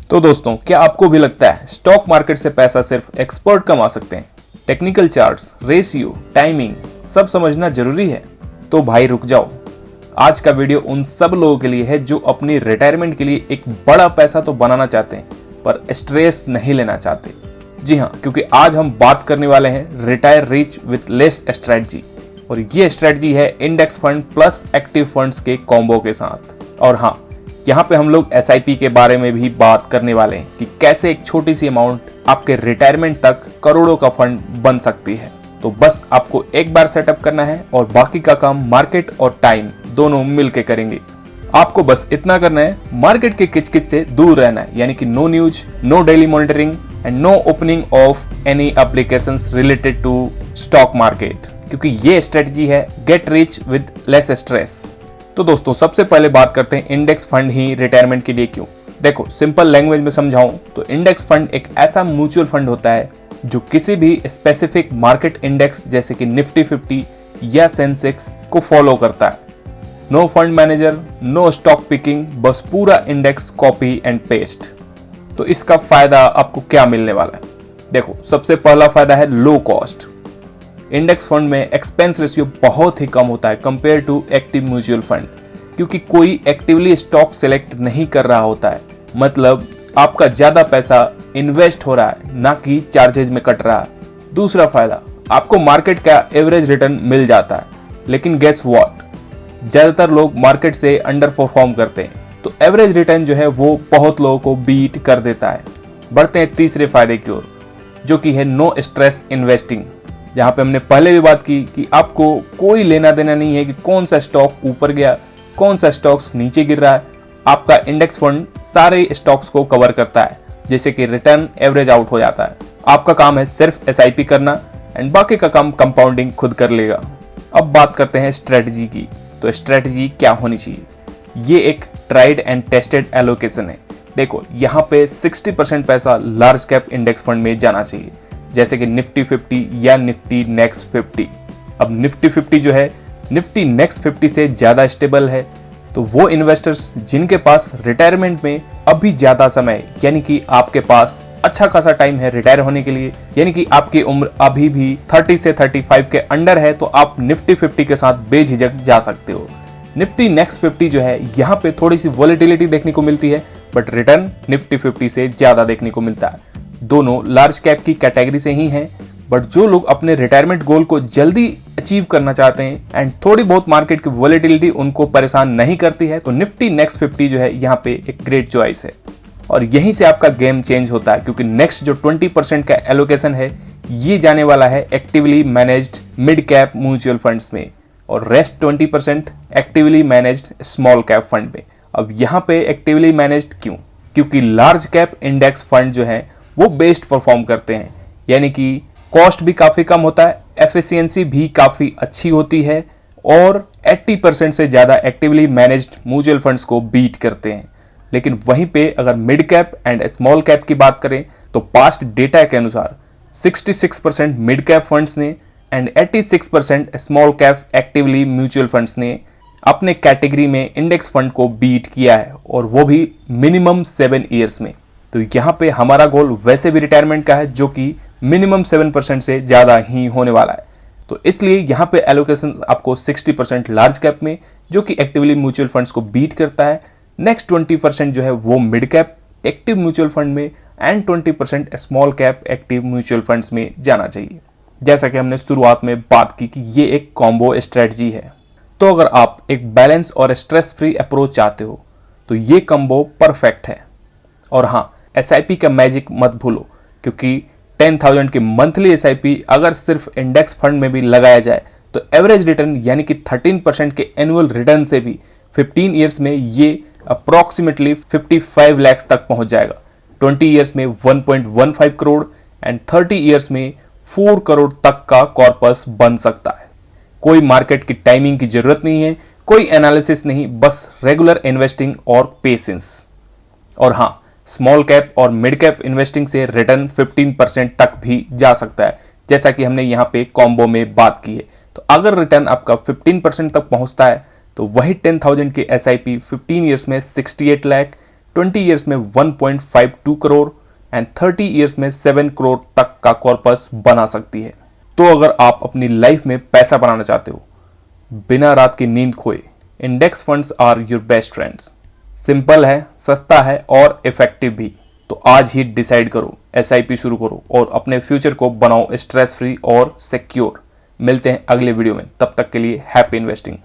तो दोस्तों, क्या आपको भी लगता है स्टॉक मार्केट से पैसा सिर्फ एक्सपर्ट कमा सकते हैं? टेक्निकल चार्ट्स, रेशियो, टाइमिंग सब समझना जरूरी है? तो भाई रुक जाओ। आज का वीडियो उन सब लोगों के लिए है जो अपनी रिटायरमेंट के लिए एक बड़ा पैसा तो बनाना चाहते हैं पर स्ट्रेस नहीं लेना चाहते। जी हाँ, क्योंकि आज हम बात करने वाले हैं retire rich with less strategy, और ये स्ट्रेटजी है index fund plus active funds के कॉम्बो के साथ। और हाँ, यहाँ पे हम लोग SIP के बारे में भी बात करने वाले हैं कि कैसे एक छोटी सी अमाउंट आपके रिटायरमेंट तक करोड़ों का फंड बन सकती है। तो बस आपको एक बार सेटअप करना है और बाकी का काम मार्केट और टाइम दोनों मिलके करेंगे। आपको बस इतना करना है, मार्केट के किचकिच से दूर रहना है, यानी कि no news, no daily monitoring and no opening of any applications related to stock market, क्योंकि ये स्ट्रेटजी है get rich with less stress. तो दोस्तों, सबसे पहले बात करते हैं इंडेक्स फंड ही रिटायरमेंट के लिए क्यों। देखो, सिंपल लैंग्वेज में समझाऊं तो इंडेक्स फंड एक ऐसा म्यूचुअल फंड होता है जो किसी भी स्पेसिफिक मार्केट इंडेक्स जैसे कि निफ्टी 50 या सेंसेक्स को फॉलो करता है। No fund manager, no stock picking, बस पूरा इंडेक्स कॉपी एंड पेस्ट। तो इसका फायदा आपको क्या मिलने वाला है? देखो, सबसे पहला फायदा है लो कॉस्ट। इंडेक्स फंड में एक्सपेंस रेशियो बहुत ही कम होता है compare to active mutual fund, क्योंकि कोई एक्टिवली स्टॉक सेलेक्ट नहीं कर रहा होता है। मतलब आपका ज्यादा पैसा इन्वेस्ट हो रहा है, ना कि चार्जेज में कट रहा है। दूसरा फायदा, आपको मार्केट का एवरेज रिटर्न मिल जाता है, लेकिन गेस व्हाट, ज्यादातर लोग मार्केट से अंडर परफॉर्म करते हैं, तो एवरेज रिटर्न जो है वो बहुत लोगों को बीट कर देता है। बढ़ते हैं तीसरे फायदे की ओर, जो कि है नो स्ट्रेस इन्वेस्टिंग। यहाँ पे हमने पहले भी बात की कि आपको कोई लेना देना नहीं है कि कौन सा स्टॉक ऊपर गया, कौन सा स्टॉक्स नीचे गिर रहा है। आपका इंडेक्स फंड सारे स्टॉक्स को कवर करता है, जैसे कि रिटर्न एवरेज आउट हो जाता है। आपका काम है सिर्फ SIP करना एंड बाकी का काम कंपाउंडिंग खुद कर लेगा। अब बात करते हैं स्ट्रेटजी की। तो स्ट्रेटजी क्या होनी चाहिए? ये एक ट्राइड एंड टेस्टेड एलोकेशन है। देखो, यहाँ पे 60% पैसा लार्ज कैप इंडेक्स फंड में जाना चाहिए, जैसे कि निफ्टी 50 या निफ्टी नेक्स्ट 50। अब निफ्टी 50 जो है निफ्टी नेक्स्ट 50 से ज्यादा स्टेबल है, तो वो इन्वेस्टर्स जिनके पास रिटायरमेंट में अभी ज्यादा समय, यानी कि आपके पास अच्छा खासा टाइम है रिटायर होने के लिए, यानी कि आपकी उम्र अभी भी 30 से 35 के अंडर है, तो आप निफ्टी 50 के साथ बेझिझक जा सकते हो। निफ्टी नेक्स्ट 50 जो है, यहाँ पे थोड़ी सी वॉलेटिलिटी देखने को मिलती है, बट रिटर्न निफ्टी 50 से ज्यादा देखने को मिलता है। दोनों लार्ज कैप की कैटेगरी से ही हैं, बट जो लोग अपने रिटायरमेंट गोल को जल्दी अचीव करना चाहते हैं एंड थोड़ी बहुत मार्केट की वॉलेटिलिटी उनको परेशान नहीं करती है, तो निफ्टी नेक्स्ट 50 जो है यहाँ पे एक ग्रेट चॉइस है। और यहीं से आपका गेम चेंज होता है, क्योंकि नेक्स्ट जो 20% का एलोकेशन है, ये जाने वाला है actively managed mid cap mutual funds में, और rest 20% actively managed small cap fund में। अब यहाँ पे एक्टिवली मैनेज्ड क्यों? क्योंकि लार्ज कैप इंडेक्स फंड जो है वो बेस्ट परफॉर्म करते हैं, यानी कि कॉस्ट भी काफी कम होता है, एफिशिएंसी भी काफी अच्छी होती है, और 80% से ज्यादा एक्टिवली मैनेज्ड म्यूचुअल फंड्स को बीट करते हैं। लेकिन वहीं पे अगर mid cap and small cap की बात करें, तो पास्ट डेटा के अनुसार 66% मिड कैप फंड्स ने and 86% small cap actively mutual funds ने अपने कैटेगरी में इंडेक्स फंड को बीट किया है, और वो भी मिनिमम 7 ईयर्स में। तो यहाँ पे हमारा गोल वैसे भी रिटायरमेंट का है, जो कि मिनिमम 7% से ज्यादा ही होने वाला है। तो इसलिए यहाँ पे एलोकेशन आपको 60% लार्ज कैप में, जो कि एक्टिवली म्यूचुअल फंड्स को बीट करता है, नेक्स्ट 20% जो है वो mid cap active mutual fund में and 20% small cap active mutual funds में जाना चाहिए। जैसा कि हमने शुरुआत में बात की कि ये एक कॉम्बो स्ट्रेटजी है। तो अगर आप एक बैलेंस और स्ट्रेस फ्री अप्रोच चाहते हो, तो ये कॉम्बो परफेक्ट है। और हाँ, SIP का मैजिक मत भूलो, क्योंकि 10,000 की मंथली SIP अगर सिर्फ इंडेक्स फंड में भी लगाया जाए, तो एवरेज रिटर्न यानी कि 13% के एनुअल रिटर्न से भी 15 ईयर्स में ये अप्रोक्सीमेटली 55 लाख तक पहुंच जाएगा। 20 ईयर्स में 1.15 करोड़ एंड 30 ईयर्स में 4 करोड़ तक का कॉर्पस बन सकता है। कोई मार्केट की टाइमिंग की जरूरत नहीं है, कोई एनालिसिस नहीं, बस रेगुलर इन्वेस्टिंग और पेशेंस। और हाँ, स्मॉल कैप और मिड कैप इन्वेस्टिंग से रिटर्न 15% तक भी जा सकता है, जैसा कि हमने यहाँ पे कॉम्बो में बात की है। तो अगर रिटर्न आपका 15% तक पहुंचता है, तो वही 10,000 की SIP 15 ईयर्स में 68 लाख, 20 ईयर्स में 1.52 करोड़ एंड 30 ईयर्स में 7 करोड़ तक का कॉर्पस बना सकती है। तो अगर आप अपनी लाइफ में पैसा बनाना चाहते हो बिना रात की नींद खोए, index funds are your best friends. Simple है, सस्ता है और इफेक्टिव भी। तो आज ही डिसाइड करो, एसआईपी शुरू करो और अपने फ्यूचर को बनाओ स्ट्रेस फ्री और सिक्योर। मिलते हैं अगले वीडियो में, तब तक के लिए हैप्पी इन्वेस्टिंग।